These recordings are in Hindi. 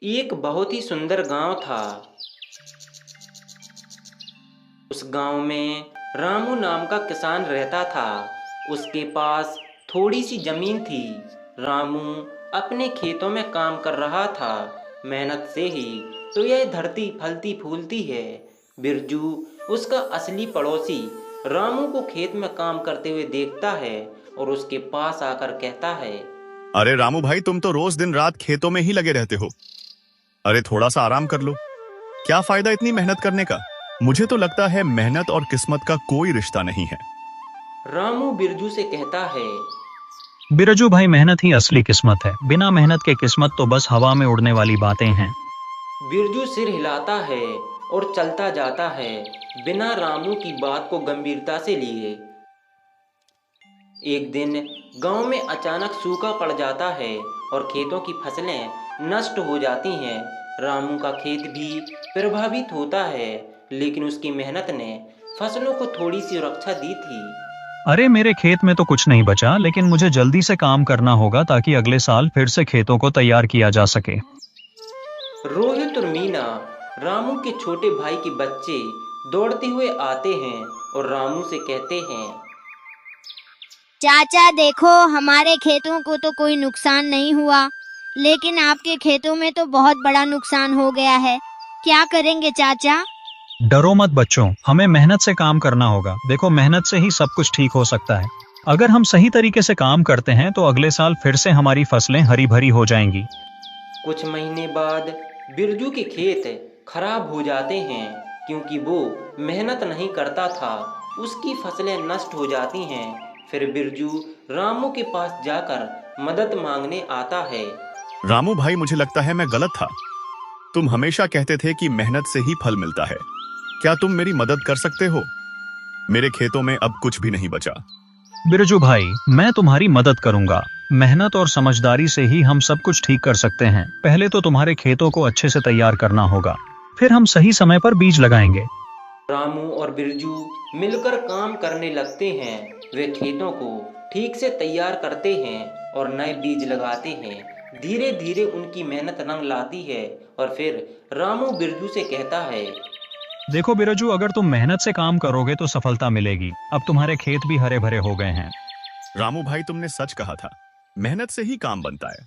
एक बहुत ही सुंदर गांव था। उस गांव में रामू नाम का किसान रहता था। उसके पास थोड़ी सी जमीन थी। रामू अपने खेतों में काम कर रहा था। मेहनत से ही तो यह धरती फलती फूलती है। बिरजू उसका असली पड़ोसी रामू को खेत में काम करते हुए देखता है और उसके पास आकर कहता है, अरे रामू भाई, तुम तो रोज दिन रात खेतों में ही लगे रहते हो। अरे थोड़ा सा आराम कर लो। क्या फायदा इतनी मेहनत करने का? मुझे तो लगता है मेहनत और किस्मत का कोई रिश्ता नहीं है। रामू बिरजू से कहता है, बिरजू भाई, मेहनत ही असली किस्मत है। बिना मेहनत के किस्मत तो बस हवा में उड़ने वाली बातें हैं। बिरजू सिर हिलाता है और चलता जाता है, बिना रामू की बात को गंभीरता से लिए। एक दिन गांव में अचानक सूखा पड़ जाता है और खेतों की फसलें नष्ट हो जाती हैं। रामू का खेत भी प्रभावित होता है, लेकिन उसकी मेहनत ने फसलों को थोड़ी सी सुरक्षा दी थी। अरे मेरे खेत में तो कुछ नहीं बचा, लेकिन मुझे जल्दी से काम करना होगा ताकि अगले साल फिर से खेतों को तैयार किया जा सके। रोहित और मीना, रामू के छोटे भाई के बच्चे, दौड़ते हुए आते हैं और रामू से कहते हैं, चाचा देखो, हमारे खेतों को तो कोई नुकसान नहीं हुआ, लेकिन आपके खेतों में तो बहुत बड़ा नुकसान हो गया है। क्या करेंगे चाचा? डरो मत बच्चों, हमें मेहनत से काम करना होगा। देखो, मेहनत से ही सब कुछ ठीक हो सकता है। अगर हम सही तरीके से काम करते हैं तो अगले साल फिर से हमारी फसलें हरी भरी हो जाएंगी। कुछ महीने बाद बिरजू के खेत खराब हो जाते हैं क्योंकि वो मेहनत नहीं करता था। उसकी फसलें नष्ट हो जाती हैं। फिर बिरजू रामू के पास जाकर मदद मांगने आता है। रामू भाई, मुझे लगता है मैं गलत था। तुम हमेशा कहते थे कि मेहनत से ही फल मिलता है। क्या तुम मेरी मदद कर सकते हो? मेरे खेतों में अब कुछ भी नहीं बचा। बिरजू भाई, मैं तुम्हारी मदद करूंगा। मेहनत और समझदारी से ही हम सब कुछ ठीक कर सकते हैं। पहले तो तुम्हारे खेतों को अच्छे से तैयार करना होगा, फिर हम सही समय पर बीज लगाएंगे। रामू और बिरजू मिलकर काम करने लगते हैं। वे खेतों को ठीक से तैयार करते हैं और नए बीज लगाते हैं। धीरे धीरे उनकी मेहनत रंग लाती है और फिर रामू बिरजू से कहता है, देखो बिरजू, अगर तुम मेहनत से काम करोगे तो सफलता मिलेगी। अब तुम्हारे खेत भी हरे भरे हो गए हैं। रामू भाई, तुमने सच कहा था। मेहनत से ही काम बनता है।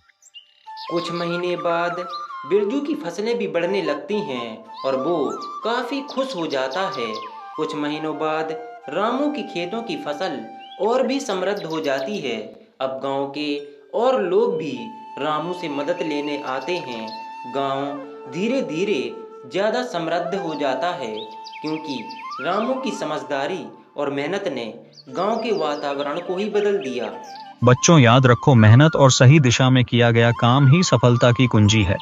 कुछ महीने बाद बिरजू की फसलें भी बढ़ने लगती हैं और वो काफी खुश हो जाता है। कुछ महीनों बाद रामू की खेतों की फसल और भी समृद्ध हो जाती है। अब गांव के और लोग भी रामू से मदद लेने आते हैं। गांव धीरे धीरे ज्यादा समृद्ध हो जाता है क्योंकि रामू की समझदारी और मेहनत ने गांव के वातावरण को ही बदल दिया। बच्चों, याद रखो, मेहनत और सही दिशा में किया गया काम ही सफलता की कुंजी है।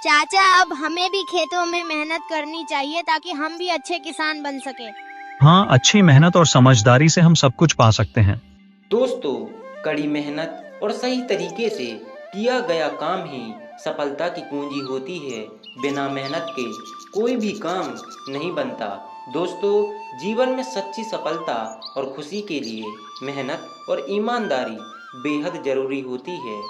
चाचा, अब हमें भी खेतों में मेहनत करनी चाहिए ताकि हम भी अच्छे किसान बन सके। हाँ, अच्छी मेहनत और समझदारी से हम सब कुछ पा सकते हैं। दोस्तों, कड़ी मेहनत और सही तरीके से किया गया काम ही सफलता की कुंजी होती है। बिना मेहनत के कोई भी काम नहीं बनता। दोस्तों, जीवन में सच्ची सफलता और खुशी के लिए मेहनत और ईमानदारी बेहद जरूरी होती है।